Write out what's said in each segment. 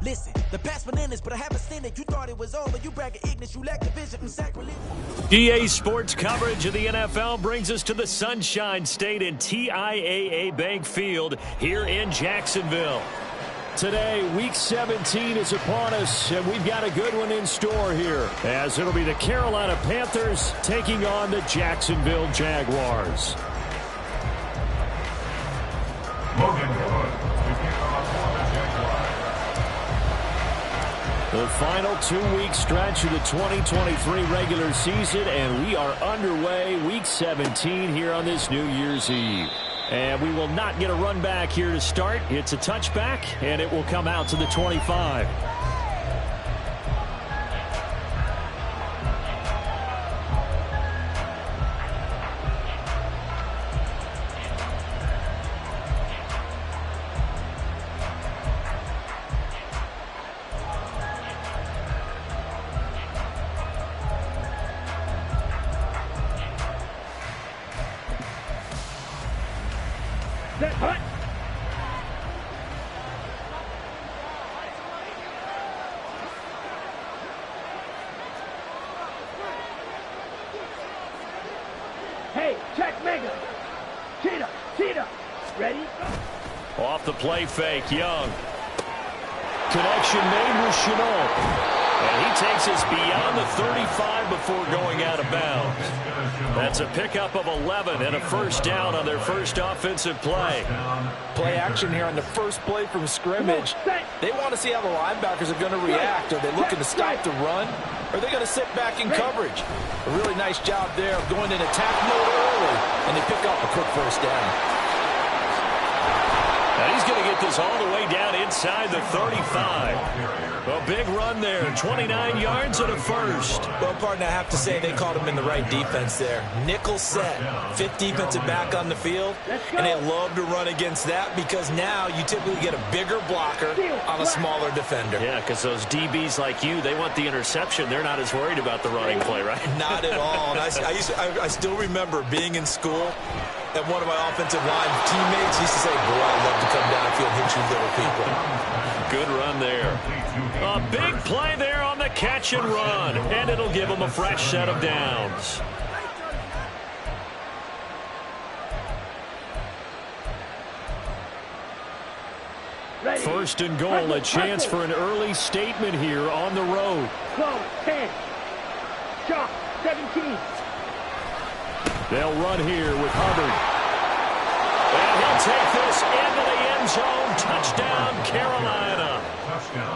Listen, the past bananas, but I haven't seen it. You thought it was over. You bragging ignorance. You lack the vision from sacrilege. EA Sports coverage of the NFL brings us to the Sunshine State in TIAA Bank Field here in Jacksonville. Today, Week 17 is upon us, and we've got a good one in store here, as it'll be the Carolina Panthers taking on the Jacksonville Jaguars. The final 2-week stretch of the 2023 regular season, and we are underway Week 17 here on this New Year's Eve. And we will not get a run back here to start. It's a touchback, and it will come out to the 25. Hey, check mega. Cheetah. Ready? Off the play fake, Young. Connection made with Chenault. And he takes us beyond the 35 before going out of bounds. That's a pickup of 11 and a first down on their first offensive play. Play action here on the first play from scrimmage. They want to see how the linebackers are going to react. Are they looking to stop the run? Or are they going to sit back in coverage? A really nice job there of going in attack mode early. And they pick up a quick first down. And he's going to get this all the way down inside the 35. A big run there, 29 yards and a first. Well, partner, I have to say they called him in the right defense there. Nickel set, fifth defensive back on the field, and they love to run against that because now you typically get a bigger blocker on a smaller defender. Yeah, because those DBs like you, they want the interception. They're not as worried about the running play, right? Not at all. And I still remember being in school, and one of my offensive line teammates used to say, boy, I'd love to come downfield and hit you little people. Good run there. A big play there on the catch and run, and it'll give them a fresh set of downs. First and goal, a chance for an early statement here on the road. Close, 10. Shot, 17. They'll run here with Hubbard. And he'll take this into the end zone. Touchdown, Carolina.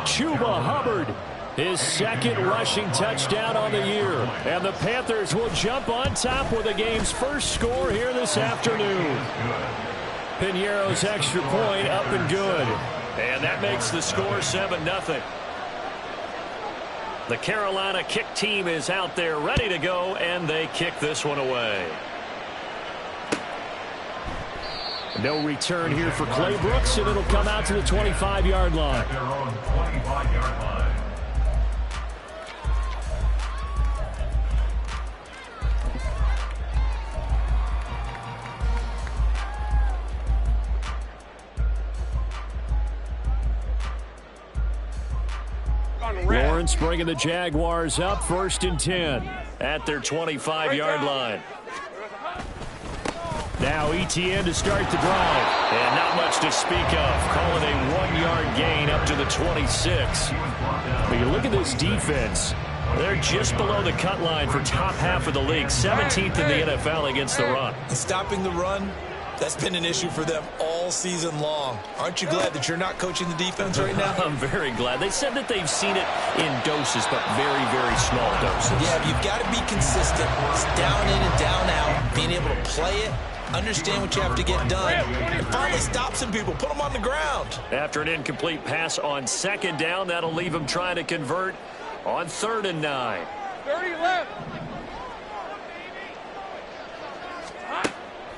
Chuba Hubbard, his second rushing touchdown on the year. And the Panthers will jump on top with the game's first score here this afternoon. Piñeiro's extra point up and good. And that makes the score 7-0. The Carolina kick team is out there ready to go, and they kick this one away. No return here for Clay Brooks, and it'll come out to the 25-yard line. Lawrence bringing the Jaguars up, 1st and 10 at their 25-yard line. Now Etienne to start the drive. And not much to speak of. Call it a 1-yard gain up to the 26. But you look at this defense. They're just below the cut line for top half of the league. 17th in the NFL against the run. Stopping the run, that's been an issue for them all season long. Aren't you glad that you're not coaching the defense right now? I'm very glad. They said that they've seen it in doses, but very, very small doses. Yeah, you've got to be consistent. It's down in and down out. Being able to play it, understand what you have to get done, and finally stop some people, put them on the ground. After an incomplete pass on 2nd down, that'll leave them trying to convert on 3rd and 9. 30 left.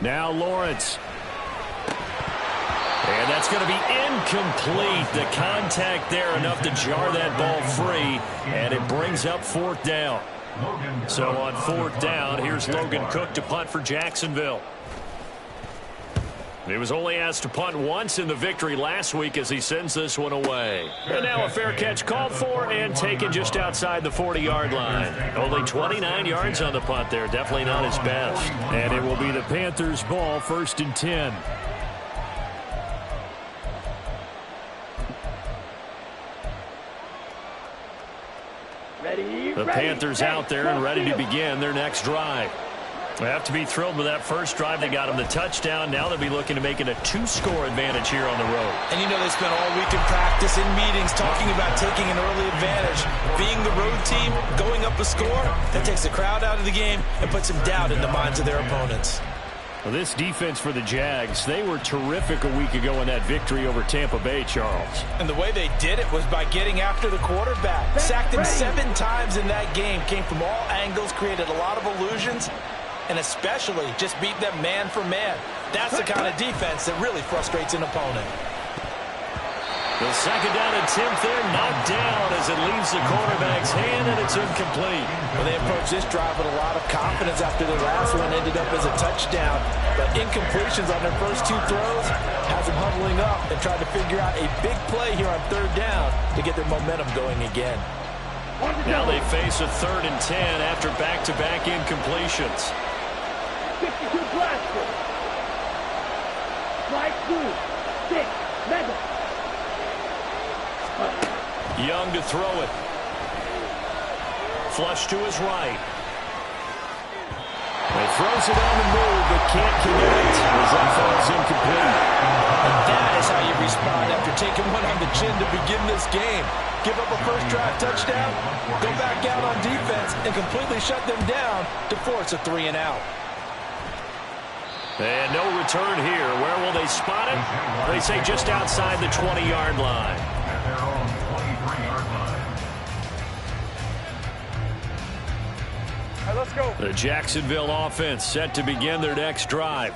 Now Lawrence. And that's going to be incomplete. The contact there enough to jar that ball free, and it brings up 4th down. So on 4th down, here's Logan Cook to punt for Jacksonville. He was only asked to punt once in the victory last week as he sends this one away. And now a fair catch called for and taken just outside the 40-yard line. Only 29 yards on the punt there. Definitely not his best. And it will be the Panthers' ball, 1st and 10. The Panthers out there and ready to begin their next drive. They have to be thrilled with that first drive. They got them the touchdown. Now they'll be looking to make it a 2-score advantage here on the road. And you know they spent all week in practice, in meetings, talking about taking an early advantage. Being the road team, going up a score, that takes the crowd out of the game and puts some doubt in the minds of their opponents. Well, this defense for the Jags, they were terrific a week ago in that victory over Tampa Bay, Charles. And the way they did it was by getting after the quarterback. Sacked him 7 times in that game. Came from all angles, created a lot of illusions, and especially just beat them man for man. That's the kind of defense that really frustrates an opponent. The 2nd down and 10th there, knocked down as it leaves the quarterback's hand, and it's incomplete. Well, they approached this drive with a lot of confidence after the last one ended up as a touchdown. But incompletions on their first 2 throws has them huddling up and trying to figure out a big play here on 3rd down to get their momentum going again. Now they face a 3rd and 10 after back-to-back incompletions. 52 blaster. Slide 2. 6. Mega. Young to throw it. Flush to his right. He throws it on the move, but can't connect as that falls incomplete. And that is how you respond after taking one on the chin to begin this game. Give up a first drive touchdown, go back out on defense, and completely shut them down to force a 3 and out. And no return here. Where will they spot it? They say just outside the 20-yard line. Let's go. The Jacksonville offense set to begin their next drive.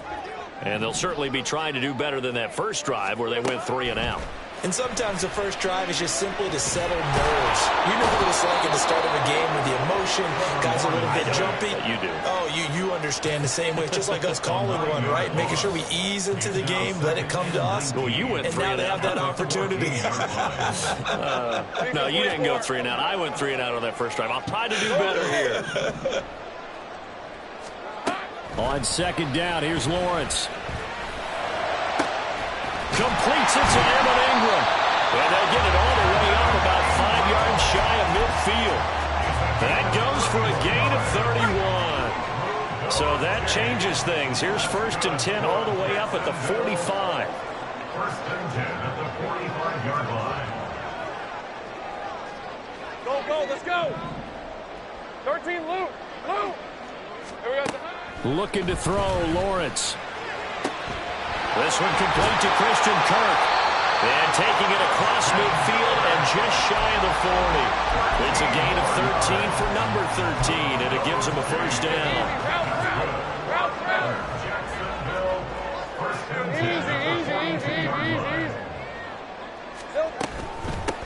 And they'll certainly be trying to do better than that first drive where they went 3 and out. And sometimes the first drive is just simply to settle nerves. You know what it's like at the start of a game with the emotion, guys a little bit jumpy. You do. Oh, you understand the same way. It's just like us calling one, right? Making sure we ease into the game, let it come to us. Well, you went 3 and now and they out. have that opportunity. No, you didn't go 3 and out. I went 3 and out on that first drive. I'll try to do better here. On 2nd down, here's Lawrence. Completes it to Evan Ingram. And they'll get it all the way up about 5 yards shy of midfield. That goes for a gain of 31. So that changes things. Here's 1st and 10 all the way up at the 45. 1st and 10 at the 45-yard line. Go, let's go. 13, Luke. Here we go. Looking to throw, Lawrence. This one complete to Christian Kirk. And taking it across midfield and just shy of the 40. It's a gain of 13 for number 13, and it gives him a 1st down. Route. Jacksonville, 1st and 10. Easy.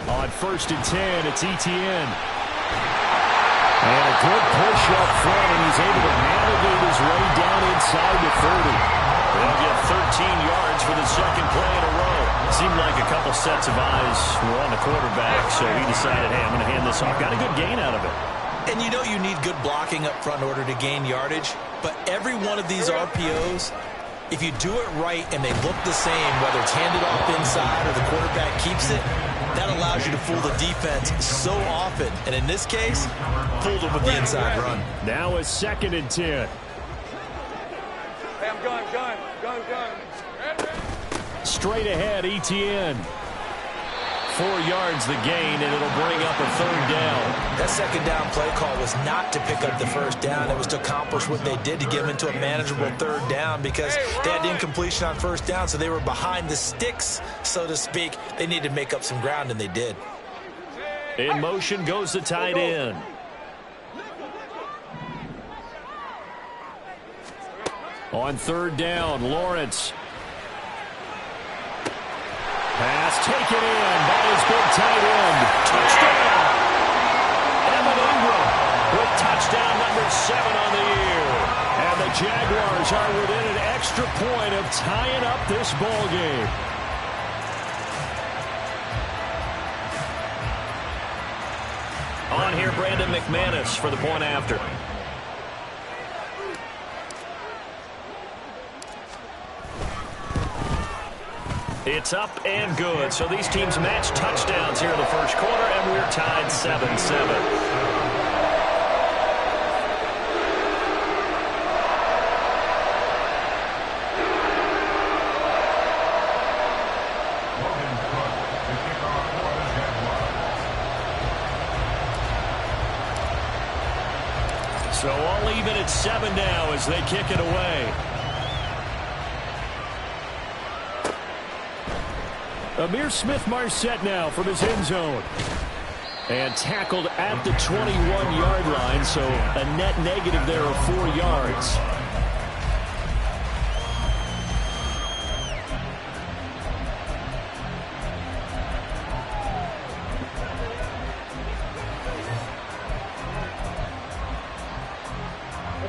On 1st and 10, it's Etienne. And a good push up front, and he's able to navigate his way down inside the 30. They'll get 13 yards for the 2nd play in a row. Seemed like a couple sets of eyes were on the quarterback, so he decided, hey, I'm going to hand this off. Got a good gain out of it. And you know you need good blocking up front in order to gain yardage, but every one of these RPOs, if you do it right and they look the same, whether it's handed off inside or the quarterback keeps it, that allows you to fool the defense so often. And in this case, fooled them with the inside run. Now a 2nd and 10. Hey, I'm gun. Straight ahead, Etienne. 4 yards the gain, and it'll bring up a 3rd down. That 2nd down play call was not to pick up the 1st down. It was to accomplish what they did to get them into a manageable 3rd down because they had incompletion on 1st down, so they were behind the sticks, so to speak. They needed to make up some ground, and they did. In motion goes the tight end. On 3rd down, Lawrence. Pass taken in by his big tight end. Touchdown! Evan Ingram with touchdown number 7 on the year. And the Jaguars are within an extra point of tying up this ball game. On here, Brandon McManus for the point after. It's up and good. So these teams match touchdowns here in the first quarter, and we're tied 7-7. So all even at 7 now as they kick it away. Amir Smith-Marset now from his end zone. And tackled at the 21-yard line, so a net negative there of 4 yards.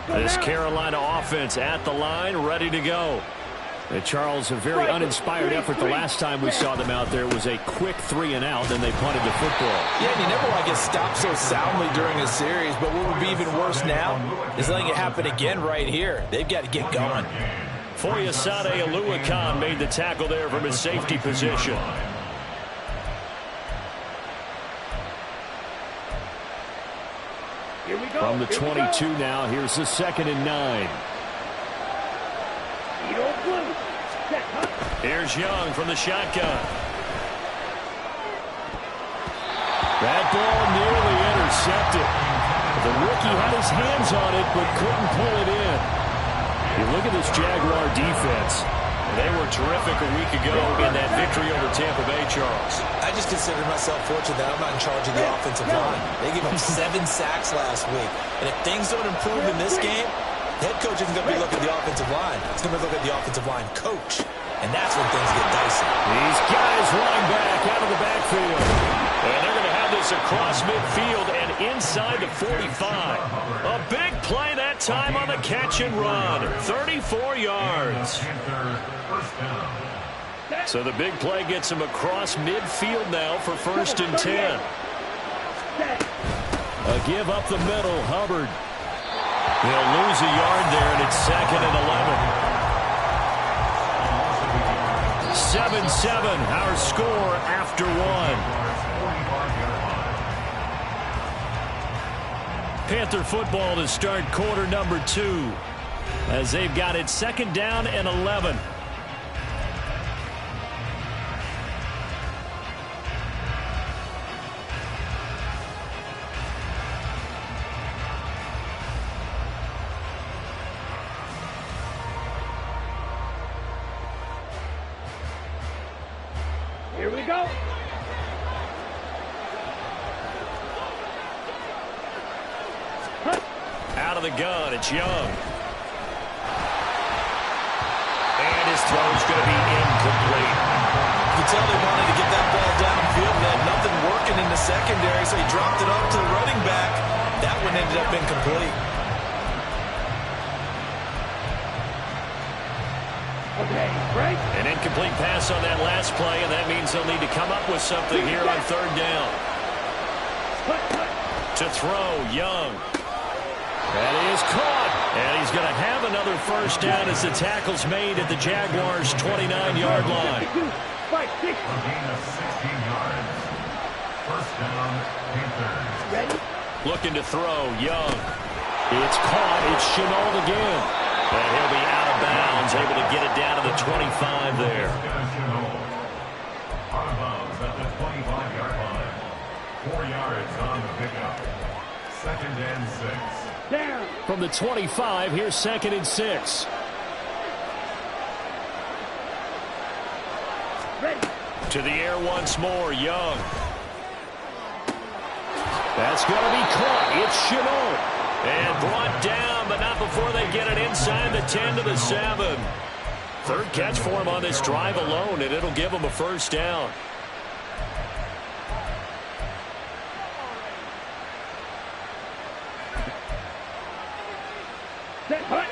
This Carolina offense at the line, ready to go. And Charles, a very uninspired effort the last time we saw them out there. Was a quick 3-and-out, then they punted the football. Yeah, and you never want to get stopped so soundly during a series, but what would be even worse now is letting it happen again right here. They've got to get going. Foyesade Oluwakan made the tackle there from his safety position. Here we go. From the 22 now, here's the 2nd and 9. Here's Young from the shotgun. That ball nearly intercepted. The rookie had his hands on it, but couldn't pull it in. You look at this Jaguar defense. They were terrific a week ago in that victory over Tampa Bay, Charles. I just consider myself fortunate that I'm not in charge of the offensive line. They gave up 7 sacks last week. And if things don't improve in this game, the head coach isn't going to be looking at the offensive line. He's going to be looking at the offensive line coach. And that's when things get dicey. These guys running back out of the backfield. And they're going to have this across midfield and inside the 45. A big play that time on the catch and run. 34 yards. So the big play gets him across midfield now for 1st and 10. A give up the middle, Hubbard. They'll lose a yard there, and it's 2nd and 11. 7-7, our score after 1. Panther football to start quarter number 2 as they've got it 2nd down and 11. Here we go. Out of the gun, it's Young. And his throw's going to be incomplete. You can tell they wanted to get that ball downfield. They had nothing working in the secondary, so he dropped it off to the running back. That one ended up incomplete. Okay, right. An incomplete pass on that last play, and that means they'll need to come up with something here on 3rd down. To throw, Young. That is caught. And he's going to have another 1st down as the tackle's made at the Jaguars' 29-yard line. A gain of 16 yards. 1st down, Panthers. Ready? Looking to throw, Young. It's caught. It's Chenault again. And he'll be out of bounds, able to get it down to the 25 there. Out of bounds at the 25-yard line. 4 yards on the pickup. 2nd and 6. Down. From the 25, here's 2nd and 6. Ready. To the air once more, Young. That's going to be caught. It's Chenault. And brought down, but not before they get it inside the 10 to the 7. 3rd catch for him on this drive alone, and it'll give him a 1st down. Set, hut.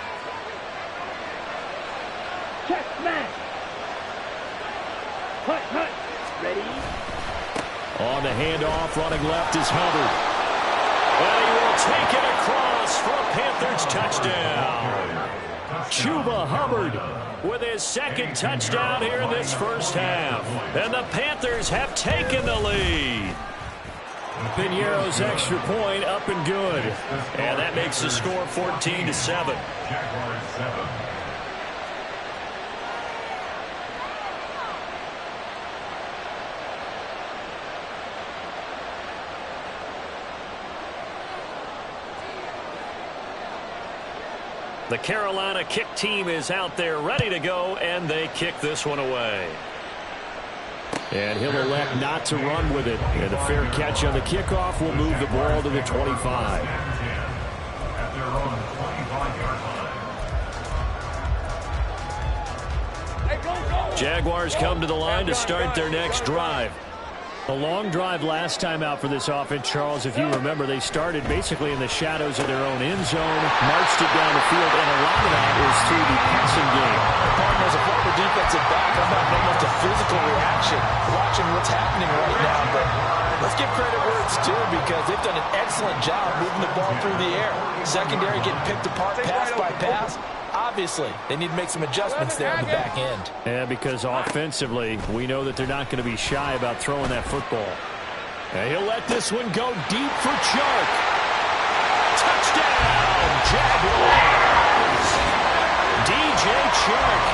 Ready? On the handoff, running left is Hubbard. And he will take it across for a Panthers touchdown. Chuba Hubbard with his second touchdown here in this first half. And the Panthers have taken the lead. Piñeiro's extra point up and good. And that makes the score 14-7. The Carolina kick team is out there ready to go, and they kick this one away. And he'll elect not to run with it. And the fair catch on the kickoff will move the ball to the 25. Jaguars come to the line to start their next drive. A long drive last time out for this offense, Charles. If you remember, they started basically in the shadows of their own end zone, marched it down the field, and a lot of that is through the passing game. As a former defensive back, I'm having almost a physical reaction watching what's happening right now. But let's give credit where it's due, because they've done an excellent job moving the ball through the air. Secondary getting picked apart pass by pass. Obviously, they need to make some adjustments there on the back end. Yeah, because offensively, we know that they're not going to be shy about throwing that football. And he'll let this one go deep for Chark. Touchdown, Jaguars! DJ Chark,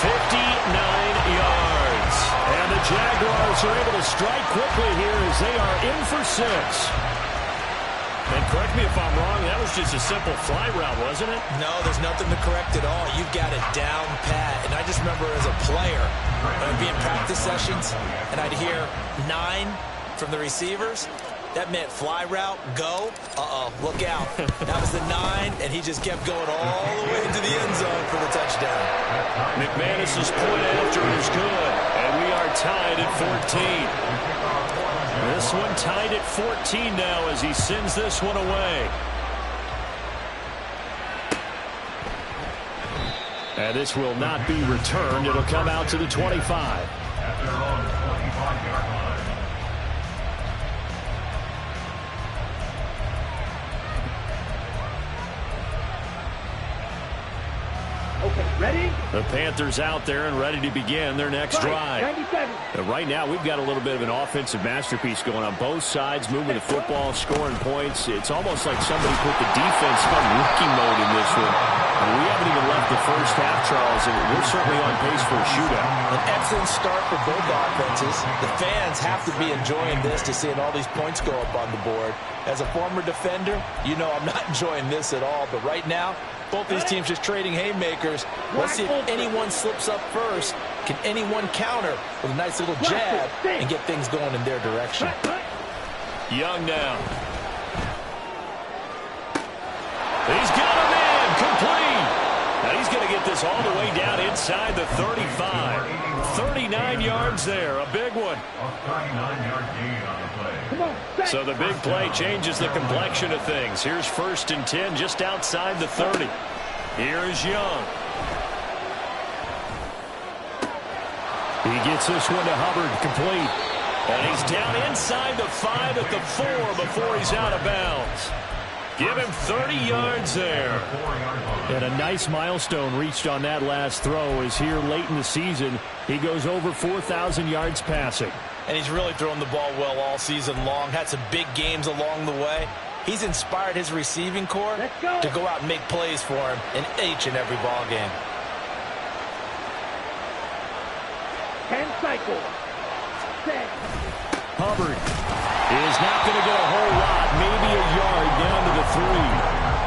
59 yards. And the Jaguars are able to strike quickly here as they are in for 6. And correct me if I'm wrong, that was just a simple fly route, wasn't it? No, there's nothing to correct at all. You've got it down pat. And I just remember as a player, when I'd be in practice sessions, and I'd hear 9 from the receivers, that meant fly route, go, look out. That was the 9, and he just kept going all the way into the end zone for the touchdown. McManus's point after is good, and we are tied at 14. This one tied at 14 now as he sends this one away. And this will not be returned. It'll come out to the 25. At their own 25-yard line. Okay, ready? The Panthers out there and ready to begin their next drive. 97. Right now, we've got a little bit of an offensive masterpiece going on both sides, moving the football, scoring points. It's almost like somebody put the defense on rookie mode in this one. And we haven't even left the first half, Charles, and we're certainly on pace for a shootout. An excellent start for both offenses. The fans have to be enjoying this to seeing all these points go up on the board. As a former defender, you know I'm not enjoying this at all. But right now, both these teams just trading haymakers. Let's see if anyone slips up first. Can anyone counter with a nice little jab and get things going in their direction? Young now. He's got him in. Complete. Now he's going to get this all the way down inside the 35. 39 yards there. A big one. A 39-yard gain on the play. So the big play changes the complexion of things. Here's 1st and 10 just outside the 30. Here's Young. He gets this one to Hubbard, complete. And he's down inside the 5 at the 4 before he's out of bounds. Give him 30 yards there. And a nice milestone reached on that last throw is here late in the season. He goes over 4,000 yards passing. And he's really thrown the ball well all season long. Had some big games along the way. He's inspired his receiving corps to go out and make plays for him in each and every ball game. 10 cycles. Set. Hubbard is not going to get a whole lot, maybe a yard down to the 3.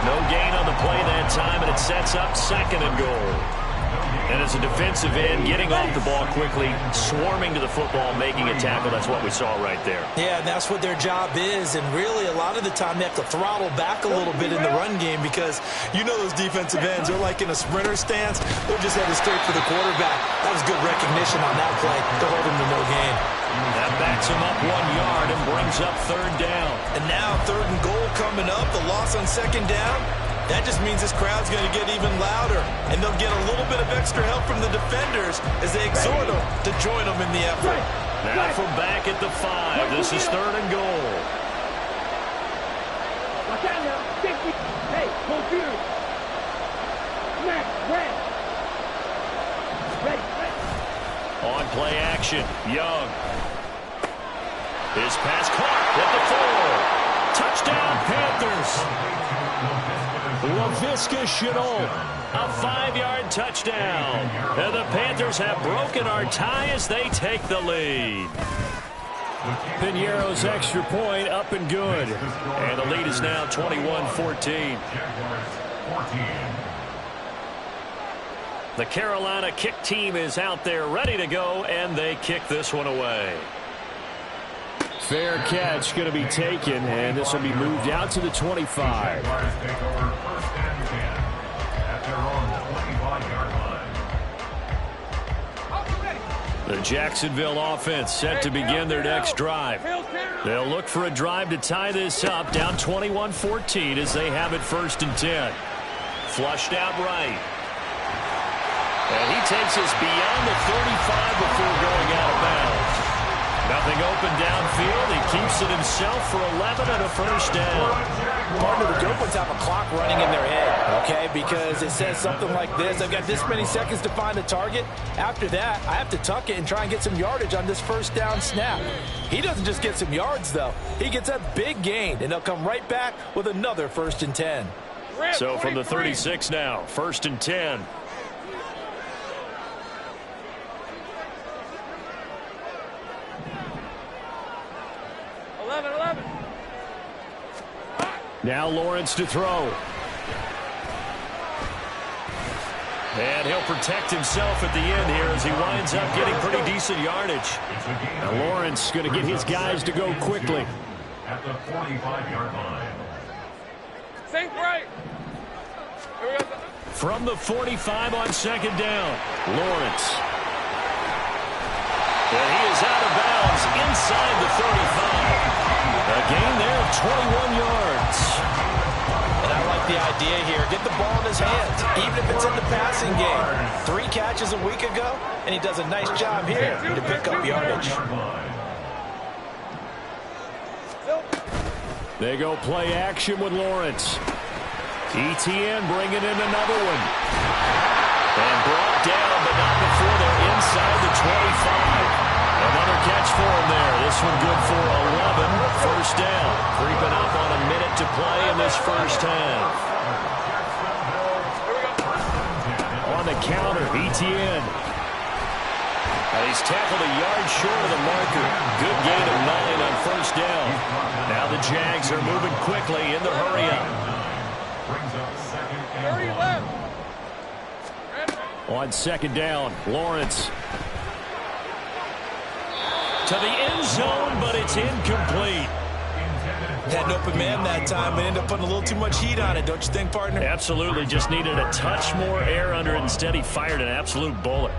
No gain on the play that time, and it sets up 2nd and goal. And as a defensive end, getting off the ball quickly, swarming to the football, making a tackle, that's what we saw right there. Yeah, and that's what their job is. And really, a lot of the time, they have to throttle back a little bit in the run game because you know those defensive ends, they're like in a sprinter stance. They're just headed straight for the quarterback. That was good recognition on that play to hold him to no gain. That backs him up 1 yard and brings up 3rd down. And now 3rd and goal coming up. The loss on 2nd down. That just means this crowd's going to get even louder, and they'll get a little bit of extra help from the defenders as they exhort them to join them in the effort. Now from back at the 5, this is 3rd and goal. Watch out now. Hey, computer. Smack, red. Ready. On play action, Young. His pass caught at the 4. Touchdown, Panthers. Wk17, a 5-yard touchdown. And the Panthers have broken our tie as they take the lead. Piñeiro's extra point up and good. And the lead is now 21-14. The Carolina kick team is out there ready to go, and they kick this one away. Fair catch going to be taken, and this will be moved out to the 25. The Jacksonville offense set to begin their next drive. They'll look for a drive to tie this up, down 21-14 as they have it 1st and 10. Flushed out right. And he takes us beyond the 35 before going out of bounds. Nothing open downfield. He keeps it himself for 11 and a 1st down. Partner, the good ones have a clock running in their head, okay? Because it says something like this. I've got this many seconds to find a target. After that, I have to tuck it and try and get some yardage on this 1st down snap. He doesn't just get some yards, though. He gets a big gain, and they'll come right back with another 1st and 10. So from the 36 now, 1st and 10. Now Lawrence to throw. And he'll protect himself at the end here as he winds up getting pretty decent yardage. Now Lawrence going to get his guys to go quickly. At the 45-yard line. Sink right. From the 45 on 2nd down, Lawrence. And he is out of bounds inside the 35. A gain there of 21 yards. And I like the idea here. Get the ball in his hands, even if it's in the passing game. 3 catches a week ago, and he does a nice job here to pick up yardage. They go play action with Lawrence. ETN bringing in another one. And brought down, but not before they're inside the 25. Another catch for him there. This one good for 11. 1st down. Creeping up on a minute to play in this 1st half. On the counter, ETN. He's tackled a yard short of the marker. Good gain of 9 on 1st down. Now the Jags are moving quickly in the hurry-up. 30 left. On 2nd down, Lawrence. To the end zone, but it's incomplete. Had an open man that time, but ended up putting a little too much heat on it, don't you think, partner? Absolutely. Just needed a touch more air under it. Instead, he fired an absolute bullet.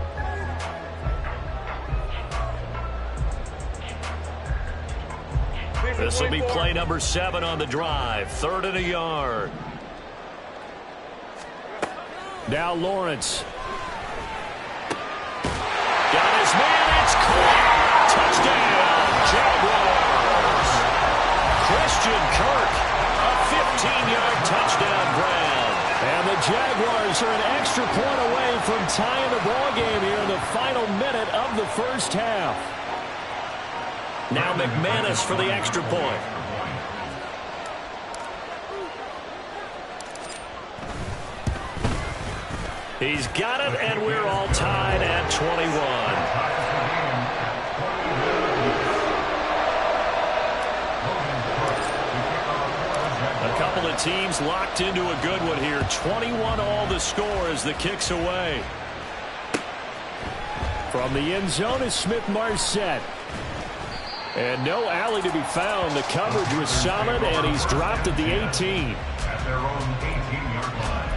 This will be play number 7 on the drive. 3rd and a yard. Now Lawrence. Got his man. It's caught. Touchdown, Jaguars. Christian Kirk, a 15-yard touchdown grab. And the Jaguars are an extra point away from tying the ball game here in the final minute of the 1st half. Now McManus for the extra point. He's got it, and we're all tied at 21. A couple of teams locked into a good one here. 21 all the score as the kick's away. From the end zone is Smith-Marset. And no alley to be found. The coverage was solid, and he's dropped at the 18. At their own 18-yard line.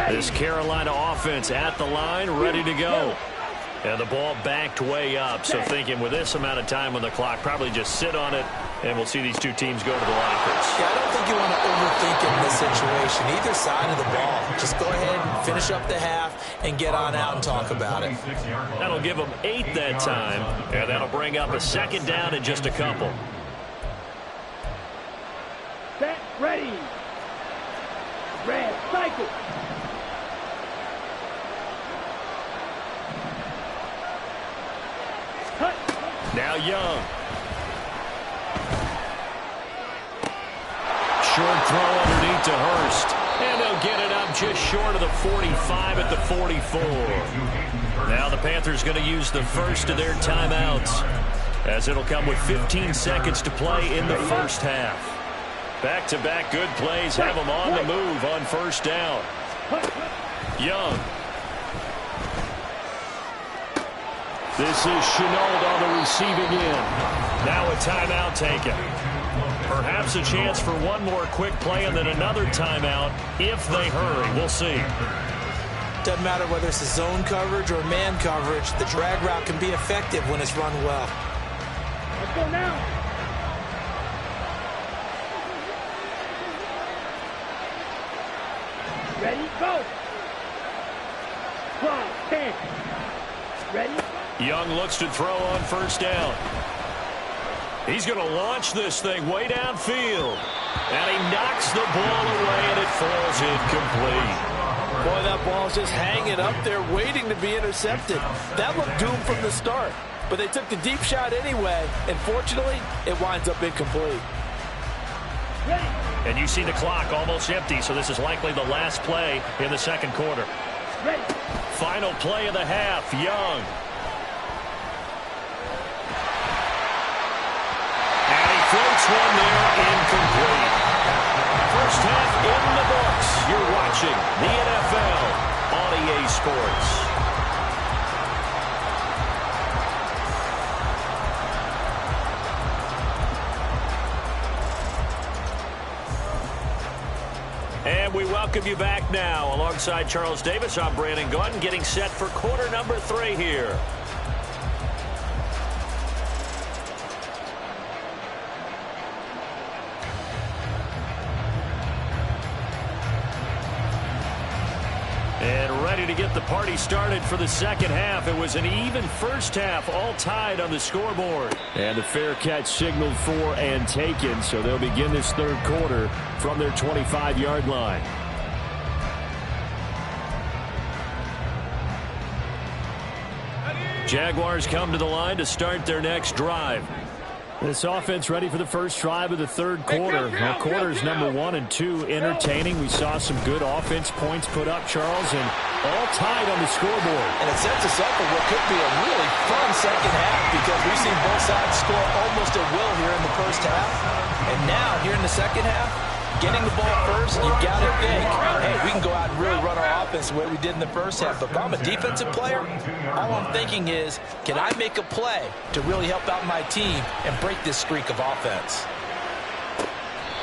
This Carolina offense at the line, ready to go. And the ball backed way up, so thinking with this amount of time on the clock, probably just sit on it, and we'll see these two teams go to the lockers. Yeah, I don't think you want to overthink it in this situation. Either side of the ball. Just go ahead and finish up the half and get on out and talk about it. That'll give them 8 that time, and that'll bring up a second down in just a couple. Set, ready. Red, cycle. Now Young. Short throw underneath to Hurst. And they'll get it up just short of the 45 at the 44. Now the Panthers going to use the first of their timeouts, as it'll come with 15 seconds to play in the first half. Back-to-back good plays have them on the move on first down. Young. This is Chenault on the receiving end. Now a timeout taken. Perhaps a chance for one more quick play and then another timeout if they hurry. We'll see. Doesn't matter whether it's a zone coverage or man coverage. The drag route can be effective when it's run well. Let's go now. Ready, go. 12, 10. Ready? Young looks to throw on first down. He's going to launch this thing way downfield. And he knocks the ball away, and it falls incomplete. Boy, that ball's just hanging up there waiting to be intercepted. That looked doomed from the start. But they took the deep shot anyway, and fortunately, it winds up incomplete. And you see the clock almost empty, so this is likely the last play in the second quarter. Final play of the half, Young. And he floats one there, incomplete. First half in the books. You're watching the NFL on EA Sports. And we welcome you back now. Alongside Charles Davis, I'm Brandon Gaudin, getting set for quarter number 3 here. And ready to get the party started for the second half. It was an even first half, all tied on the scoreboard. And the fair catch signaled for and taken, so they'll begin this third quarter from their 25-yard line. Jaguars come to the line to start their next drive. This offense ready for the first drive of the third quarter. Well, quarters number 1 and 2 entertaining. We saw some good offense points put up, Charles, and all tied on the scoreboard. And it sets us up for what could be a really fun second half, because we've seen both sides score almost at will here in the first half. And now, here in the second half, getting the ball first, you got to think, hey, we can go out and really run our offense the way we did in the first half. But if I'm a defensive player, all I'm thinking is, can I make a play to really help out my team and break this streak of offense?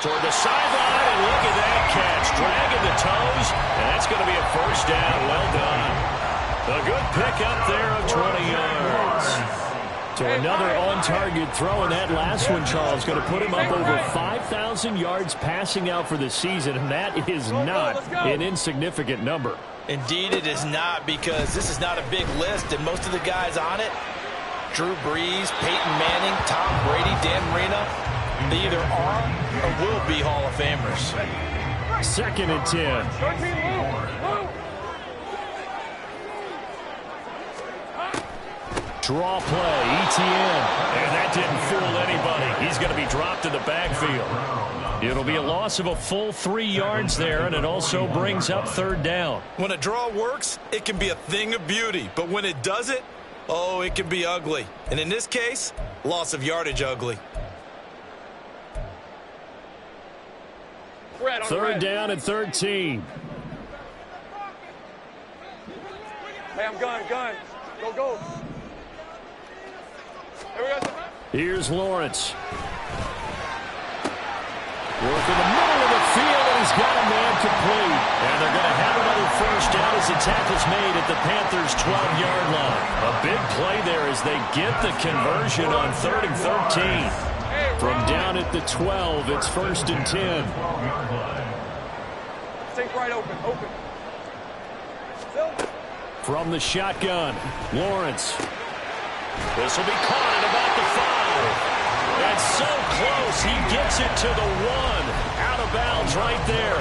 Toward the sideline, and look at that catch. Dragging the toes, and that's going to be a first down. Well done. A good pick up there of 20 yards. So another on-target throw, and that last one, Charles, going to put him up over 5,000 yards passing out for the season, and that is not an insignificant number. Indeed it is not, because this is not a big list, and most of the guys on it, Drew Brees, Peyton Manning, Tom Brady, Dan Marino, they either are or will be Hall of Famers. 2nd and 10. Draw play, ETN. And that didn't fool anybody. He's going to be dropped in the backfield. It'll be a loss of a full 3 yards there, and it also brings up third down. When a draw works, it can be a thing of beauty. But when it doesn't, oh, it can be ugly. And in this case, loss of yardage ugly. Third down and 13. Hey, I'm gun. Go. Here's Lawrence. Work in the middle of the field, and he's got a man complete. And they're going to have another first down as the tackle's made at the Panthers' 12-yard line. A big play there as they get the conversion on 3rd and 13. From down at the 12, it's 1st and 10. Take right open. From the shotgun, Lawrence. This will be caught at about the 5. That's so close. He gets it to the 1. Out of bounds right there.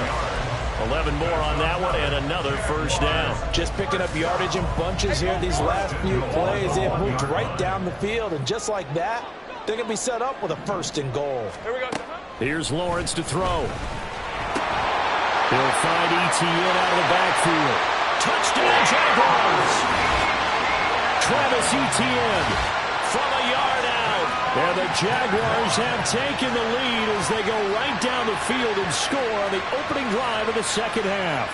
11 more on that one and another first down. Just picking up yardage in bunches here these last few plays. They've moved right down the field, and just like that, they're going to be set up with a 1st and goal. Here we go. Here's Lawrence to throw. He'll find ETN out of the backfield. Touchdown, Jaguars! Travis Etienne from a yard out. And the Jaguars have taken the lead as they go right down the field and score on the opening drive of the second half.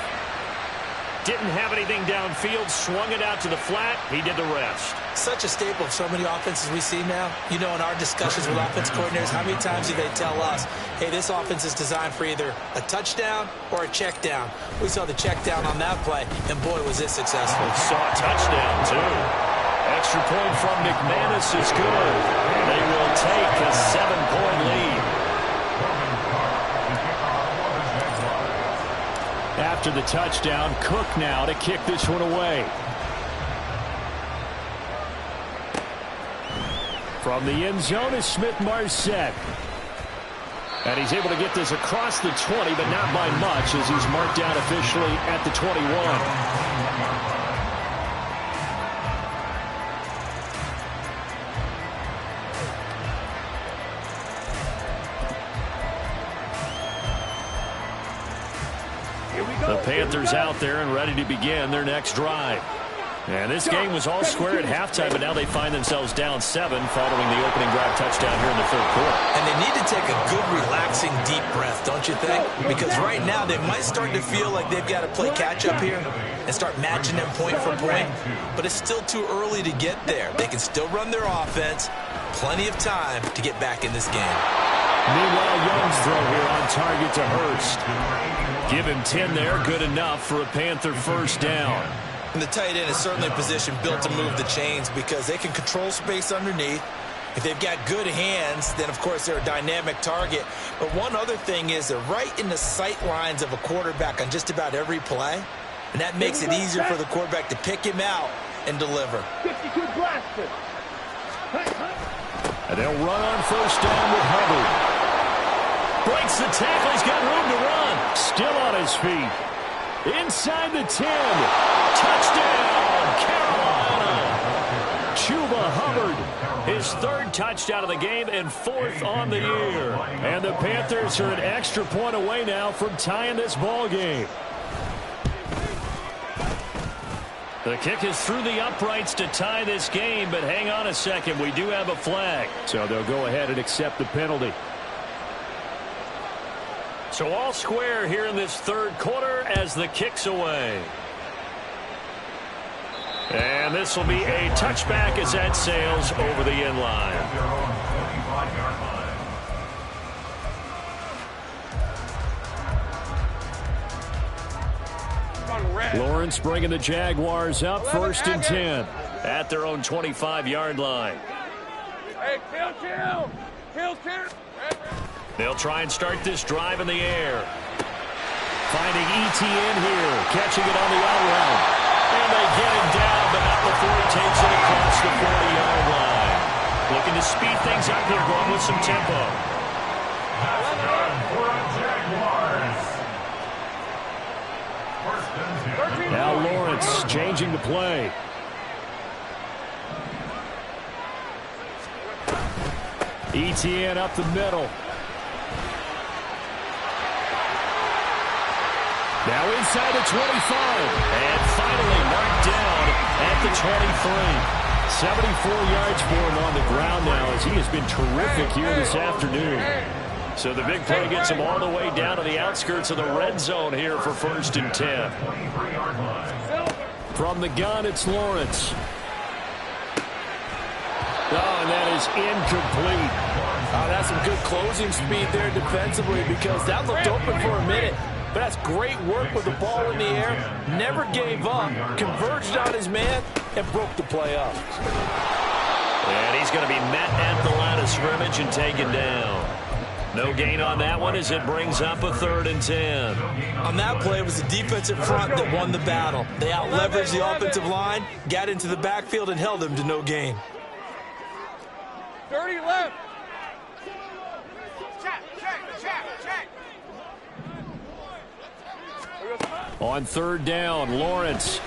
Didn't have anything downfield, swung it out to the flat. He did the rest. Such a staple of so many offenses we see now. You know, in our discussions with offense coordinators, how many times do they tell us, hey, this offense is designed for either a touchdown or a check down. We saw the check down on that play, and boy, was it successful. We saw a touchdown, too. Extra point from McManus is good. They will take a 7-point lead. After the touchdown, Cook now to kick this one away. From the end zone is Smith-Marset. And he's able to get this across the 20, but not by much as he's marked down officially at the 21. The Panthers out there and ready to begin their next drive. And this game was all square at halftime, but now they find themselves down 7 following the opening drive touchdown here in the 3rd quarter. And they need to take a good, relaxing, deep breath, don't you think? Because right now they might start to feel like they've got to play catch-up here and start matching them point for point. But it's still too early to get there. They can still run their offense. Plenty of time to get back in this game. Meanwhile, Young's throw here on target to Hurst. Give him 10 there, good enough for a Panther first down. And the tight end is certainly a position built to move the chains because they can control space underneath. If they've got good hands, then, of course, they're a dynamic target. But one other thing is they're right in the sight lines of a quarterback on just about every play. And that makes it easier for the quarterback to pick him out and deliver. 52 blaster. And they'll run on first down with Hubbard. Breaks the tackle. He's got room to run. Still on his feet. Inside the 10. Touchdown, Carolina. Chuba Hubbard, his 3rd touchdown of the game and 4th on the year. And the Panthers are an extra point away now from tying this ball game. The kick is through the uprights to tie this game, but hang on a second. We do have a flag. So they'll go ahead and accept the penalty. So all square here in this 3rd quarter as the kick's away. And this will be a touchback as that sails over the end line. Lawrence bringing the Jaguars up 1st and 10 at their own 25-yard line. Hey, kill. They'll try and start this drive in the air. Finding ETN here, catching it on the out route. And they get him down, but not before he takes it across the 40-yard line. Looking to speed things up here, going with some tempo. That's good for the Jaguars. Now Lawrence changing the play. ETN up the middle. Now inside the 25. And finally marked down at the 23. 74 yards for him on the ground now as he has been terrific here this afternoon. So the big play gets him all the way down to the outskirts of the red zone here for 1st and 10. From the gun, it's Lawrence. Oh, and that is incomplete. Oh, that's some good closing speed there defensively because that looked open for a minute. But that's great work with the ball in the air. Never gave up, converged on his man, and broke the play up. And he's going to be met at the line of scrimmage and taken down. No gain on that one as it brings up a 3rd and 10. On that play, it was the defensive front that won the battle. They out-leveraged the offensive line, got into the backfield, and held them to no gain. Dirty left. On 3rd down, Lawrence.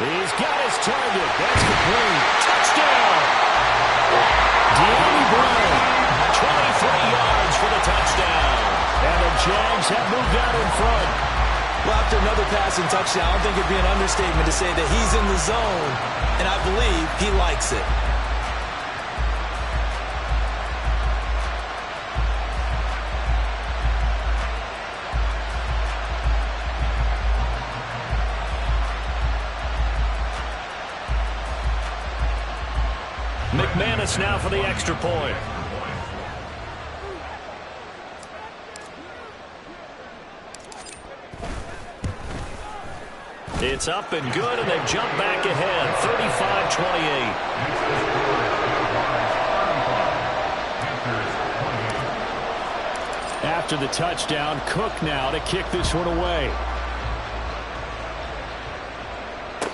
He's got his target. That's complete. Touchdown! Deanne Brown. 23 yards for the touchdown. And the Jags have moved out in front. Well, after another passing touchdown, I don't think it'd be an understatement to say that he's in the zone, and I believe he likes it. McManus now for the extra point. It's up and good, and they've jumped back ahead, 35-28. After the touchdown, Cook now to kick this one away.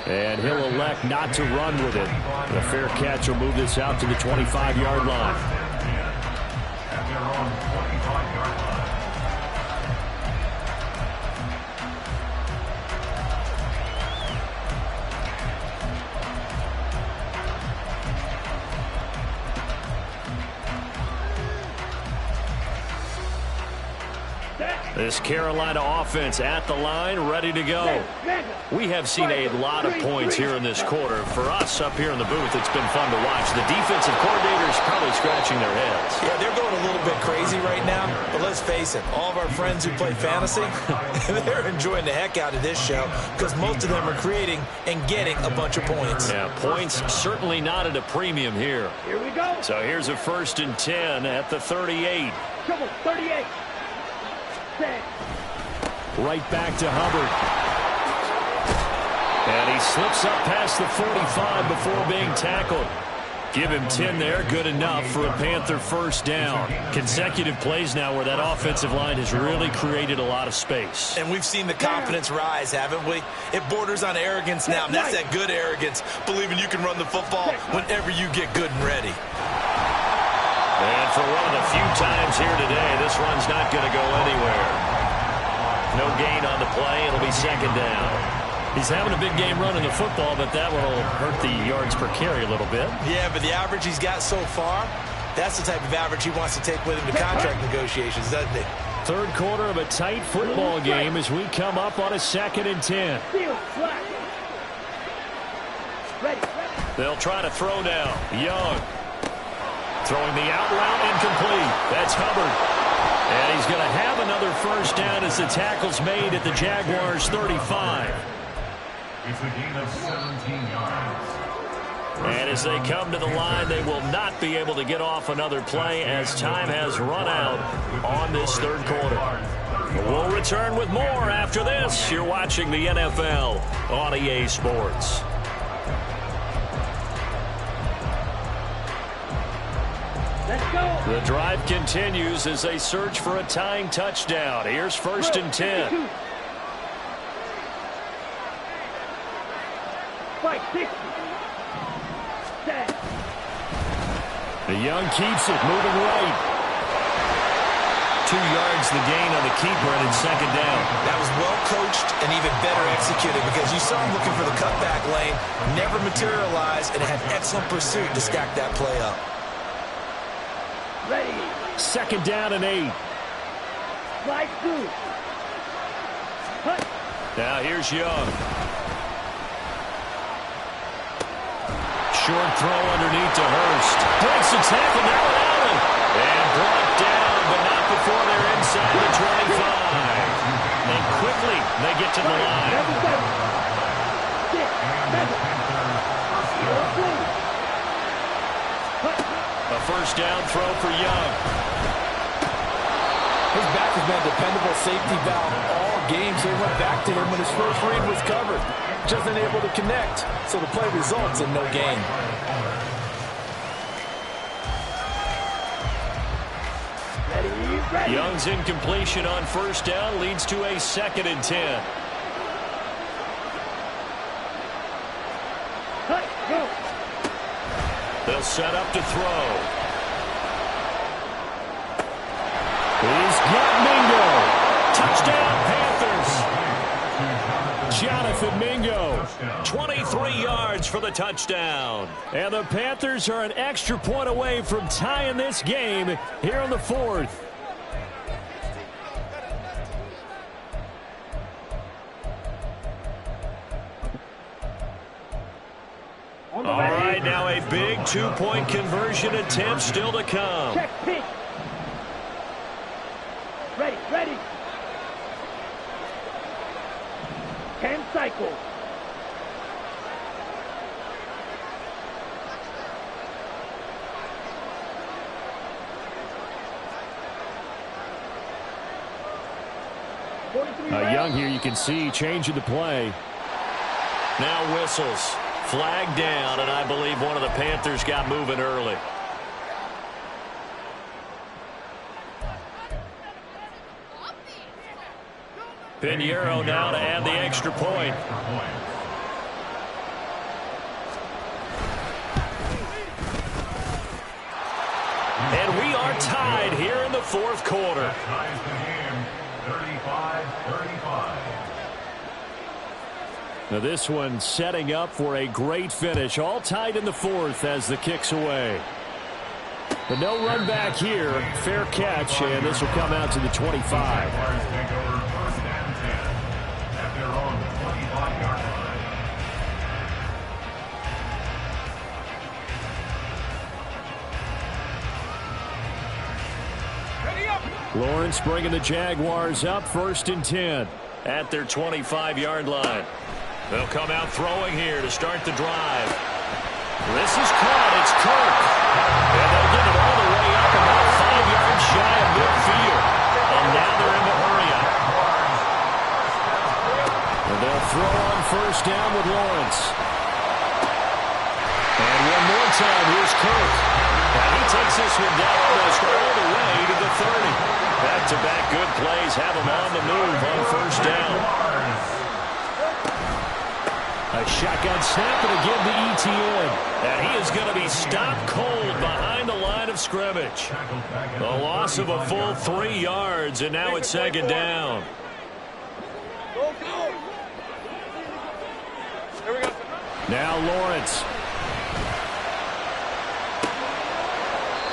And he'll elect not to run with it. The fair catch will move this out to the 25-yard line. This Carolina offense at the line, ready to go. We have seen a lot of points here in this quarter. For us up here in the booth, it's been fun to watch. The defensive coordinators probably scratching their heads. Yeah, they're going a little bit crazy right now, but let's face it, all of our friends who play fantasy, they're enjoying the heck out of this show because most of them are creating and getting a bunch of points. Yeah, points certainly not at a premium here. Here we go. So here's a 1st and 10 at the 38. Come on, 38. Right back to Hubbard. And he slips up past the 45 before being tackled. Give him 10 there, good enough for a Panther 1st down. Consecutive plays now where that offensive line has really created a lot of space. And we've seen the confidence rise, haven't we? It borders on arrogance now, and that's that good arrogance, believing you can run the football whenever you get good and ready. And for one of the few times here today, this run's not going to go anywhere. No gain on the play. It'll be 2nd down. He's having a big game running the football, but that one will hurt the yards per carry a little bit. Yeah, but the average he's got so far, that's the type of average he wants to take with him to contract negotiations, doesn't he? 3rd quarter of a tight football game as we come up on a 2nd and 10. They'll try to throw now. Young. Throwing the out route incomplete. That's Hubbard. And he's going to have another 1st down as the tackle's made at the Jaguars' 35. It's a gain of 17 yards. And as they come to the line, they will not be able to get off another play as time has run out on this 3rd quarter. We'll return with more after this. You're watching the NFL on EA Sports. The drive continues as they search for a tying touchdown. Here's 1st and 10. The Young keeps it, moving right. 2 yards the gain on the keeper, and it's 2nd down. That was well coached and even better executed because you saw him looking for the cutback lane, never materialized, and had excellent pursuit to stack that play up. 2nd down and 8. Now here's Young. Short throw underneath to Hurst. Breaks the tackle now at Allen. And brought down, but not before they're inside the 25. And quickly they get to the line. A 1st down throw for Young. His back has been a dependable safety valve all game, so he went back to him when his first read was covered. Just unable to connect, so the play results in no gain. Young's incompletion on first down leads to a 2nd and 10. They'll set up to throw. He's got Mingo. Touchdown, Panthers. Jonathan Mingo, 23 yards for the touchdown. And the Panthers are an extra point away from tying this game here in the 4th. All right, now a big 2-point conversion attempt still to come. Check, pitch. Ready. 10 cycles. Young here, you can see changing the play. Now whistles. Flag down, and I believe one of the Panthers got moving early. Pinheiro now to add the extra point. And we are tied here in the 4th quarter. Ties the game, 35-35. Now this one setting up for a great finish. All tied in the 4th as the kick's away. But no run back here. Fair catch, and this will come out to the 25. Jaguars take over 1st and 10 at their own 25-yard line. Lawrence bringing the Jaguars up 1st and 10 at their 25-yard line. They'll come out throwing here to start the drive. This is caught. It's Kirk. And they'll get it all the way up about 5 yards shy of midfield. And now they're in the hurry-up. And they'll throw on 1st down with Lawrence. And one more time, here's Kirk. And he takes this one down almost all the way to the 30. Back-to-back good plays have him on the move on 1st down. A shotgun snap and again to ETN. And he is going to be stopped cold behind the line of scrimmage. A loss of a full 3 yards, and now it's 2nd down. Go. Here we go. Now Lawrence.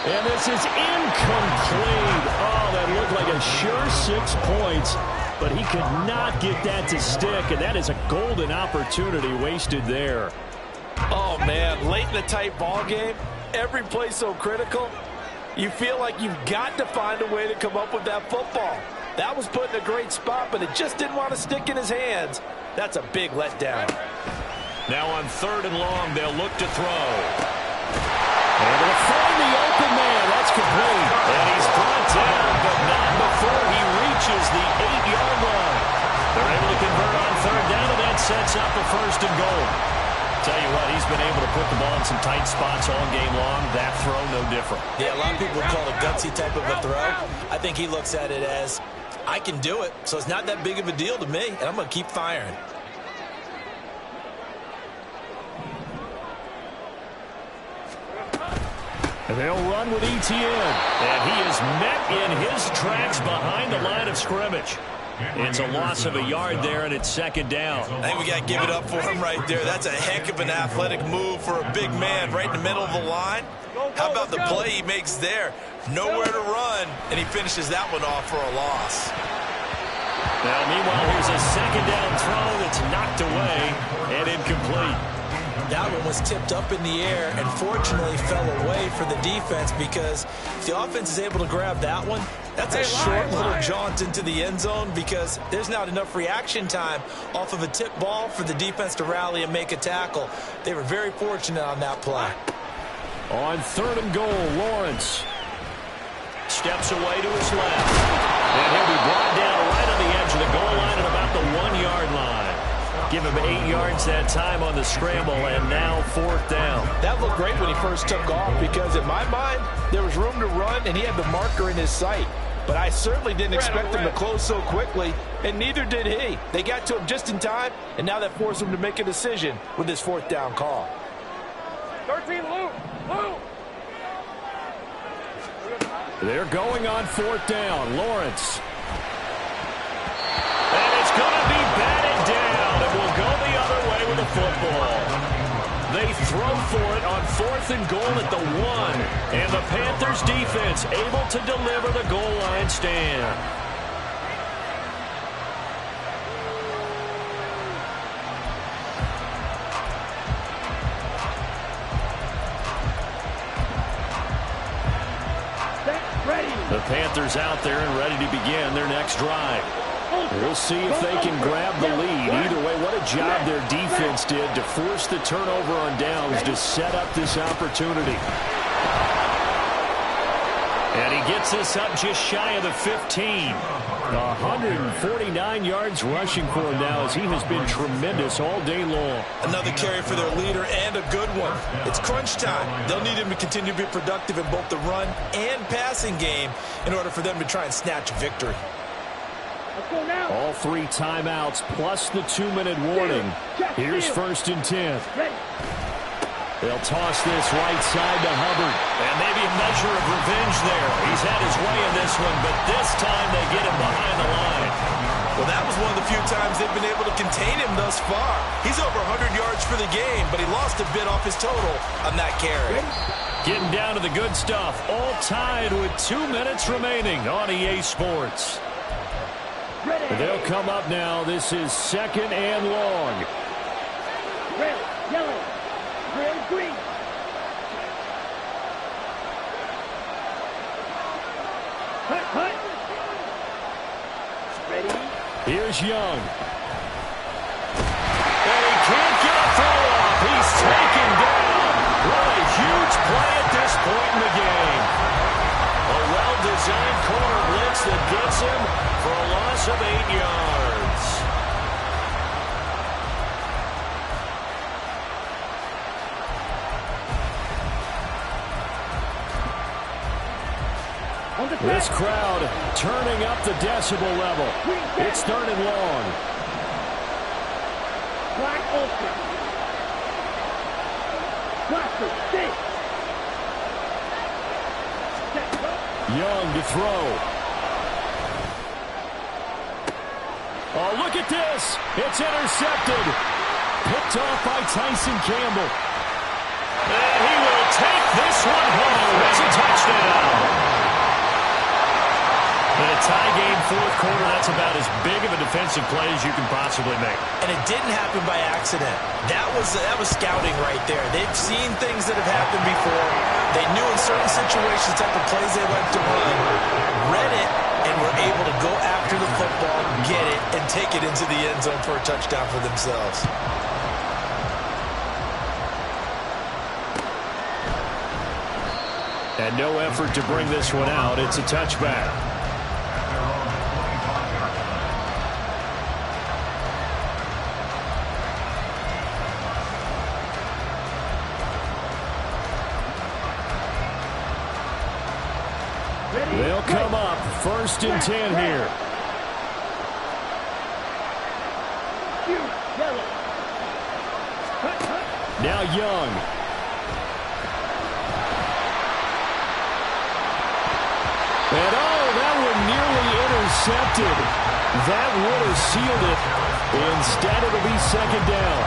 And this is incomplete. Oh, that looked like a sure 6 points. But he could not get that to stick, and that is a golden opportunity wasted there. Oh, man, late in the tight ball game, every play so critical, you feel like you've got to find a way to come up with that football. That was put in a great spot, but it just didn't want to stick in his hands. That's a big letdown. Now on 3rd and long, they'll look to throw. And they'll find the open man. That's complete. And he's brought down, but not before he reaches the 8-yard line. They're able to convert on 3rd down, and that sets up a 1st and goal. Tell you what, he's been able to put the ball in some tight spots all game long. That throw, no different. Yeah, a lot of people would call it a gutsy type of a throw. I think he looks at it as, I can do it, so it's not that big of a deal to me, and I'm going to keep firing. And they'll run with ETN. And he is met in his tracks behind the line of scrimmage. It's a loss of a yard there, and it's 2nd down. I think we got to give it up for him right there. That's a heck of an athletic move for a big man right in the middle of the line. How about the play he makes there? Nowhere to run, and he finishes that one off for a loss. Now, meanwhile, here's a 2nd down throw that's knocked away and incomplete. That one was tipped up in the air and fortunately fell away for the defense, because if the offense is able to grab that one, that's a short little jaunt into the end zone, because there's not enough reaction time off of a tip ball for the defense to rally and make a tackle. They were very fortunate on that play. On 3rd and goal, Lawrence steps away to his left. And he'll be brought down right 8 yards that time on the scramble, and now 4th down. That looked great when he first took off because in my mind, there was room to run and he had the marker in his sight. But I certainly didn't expect him to close so quickly, and neither did he. They got to him just in time, and now that forced him to make a decision with his 4th down call. 13, Luke. They're going on 4th down. Lawrence. And it's going to be batted down, and will go the other way with the football. They throw for it on 4th and goal at the 1. And the Panthers defense able to deliver the goal line stand. The Panthers out there and ready to begin their next drive. We'll see if they can grab the lead. Either way, what a job their defense did to force the turnover on downs to set up this opportunity. And he gets this up just shy of the 15. 149 yards rushing for him now as he has been tremendous all day long. Another carry for their leader and a good one. It's crunch time. They'll need him to continue to be productive in both the run and passing game in order for them to try and snatch a victory. All 3 timeouts plus the 2-minute warning. Here's 1st and 10. They'll toss this right side to Hubbard. And maybe a measure of revenge there. He's had his way in this one, but this time they get him behind the line. Well, that was one of the few times they've been able to contain him thus far. He's over 100 yards for the game, but he lost a bit off his total on that carry. Getting down to the good stuff. All tied with 2 minutes remaining on EA Sports. They'll come up now. This is 2nd and long. Red, yellow, red, green. Hut. Ready. Here's Young. And he can't get a throw off. He's taken down. What a huge play at this point in the game. A well-designed corner blitz that gets him for a loss of 8 yards. This crowd turning up the decibel level. It's 3rd and long. Wide open. Cluster, stay. Young to throw. Oh, look at this. It's intercepted. Picked off by Tyson Campbell. And he will take this one home. It's a touchdown. In a tie game, 4th quarter, that's about as big of a defensive play as you can possibly make. And it didn't happen by accident. That was scouting right there. They've seen things that have happened before. They knew in certain situations the type of plays they like to run, read it, and were able to go after the football, get it, and take it into the end zone for a touchdown for themselves. And no effort to bring this one out. It's a touchback. They'll come up 1st and 10 here. Now Young. And that one nearly intercepted. That would have sealed it. Instead, it'll be 2nd down.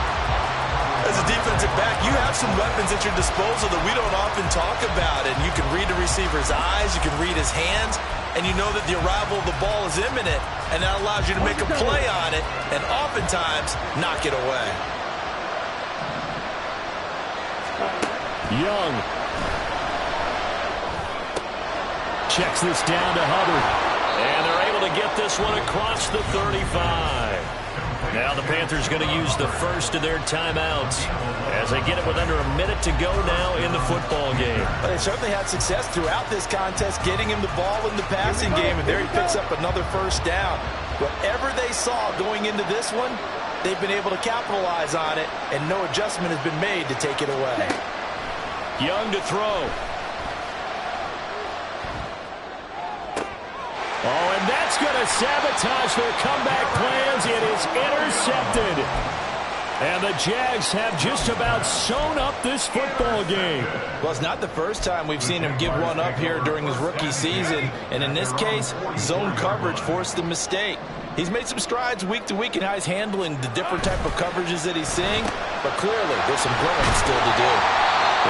As a defensive back, you have some weapons at your disposal that we don't often talk about. And you can read the receiver's eyes, you can read his hands, and you know that the arrival of the ball is imminent, and that allows you to make a play on it and oftentimes knock it away. Young. Checks this down to Hubbard. And they're able to get this one across the 35. Now the Panthers going to use the first of their timeouts as they get it with under a minute to go now in the football game. But they certainly had success throughout this contest, getting him the ball in the passing game, and there he picks up another 1st down. Whatever they saw going into this one, they've been able to capitalize on it, and no adjustment has been made to take it away. Young to throw. Oh, and that's going to sabotage their comeback plans. It is intercepted. And the Jags have just about sewn up this football game. Well, it's not the first time we've seen him give one up here during his rookie season. And in this case, zone coverage forced the mistake. He's made some strides week to week in how he's handling the different type of coverages that he's seeing. But clearly, there's some growing still to do.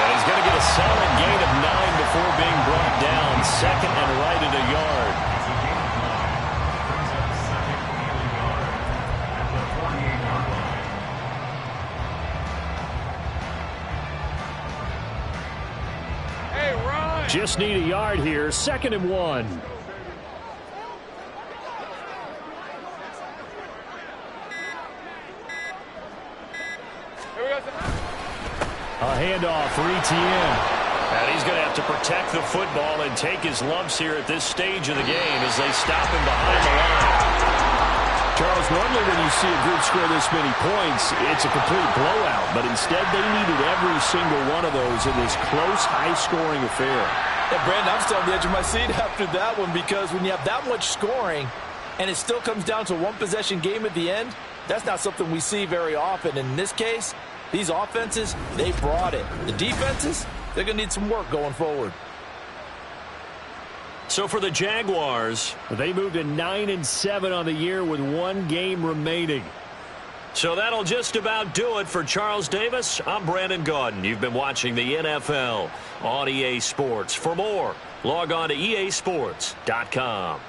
And he's going to get a solid gain of 9 before being brought down. Second and right at a yard. Just need a yard here. 2nd and 1. A handoff for ETN. And he's going to have to protect the football and take his lumps here at this stage of the game as they stop him behind the line. Charles, normally when you see a group score this many points, it's a complete blowout. But instead, they needed every single one of those in this close, high-scoring affair. Yeah, Brandon, I'm still on the edge of my seat after that one because when you have that much scoring and it still comes down to a one-possession game at the end, that's not something we see very often. And in this case, these offenses, they brought it. The defenses, they're going to need some work going forward. So for the Jaguars, they moved to 9-7 on the year with 1 game remaining. So that'll just about do it for Charles Davis. I'm Brandon Gaudin. You've been watching the NFL on EA Sports. For more, log on to easports.com.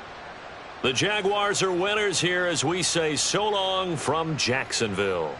The Jaguars are winners here as we say so long from Jacksonville.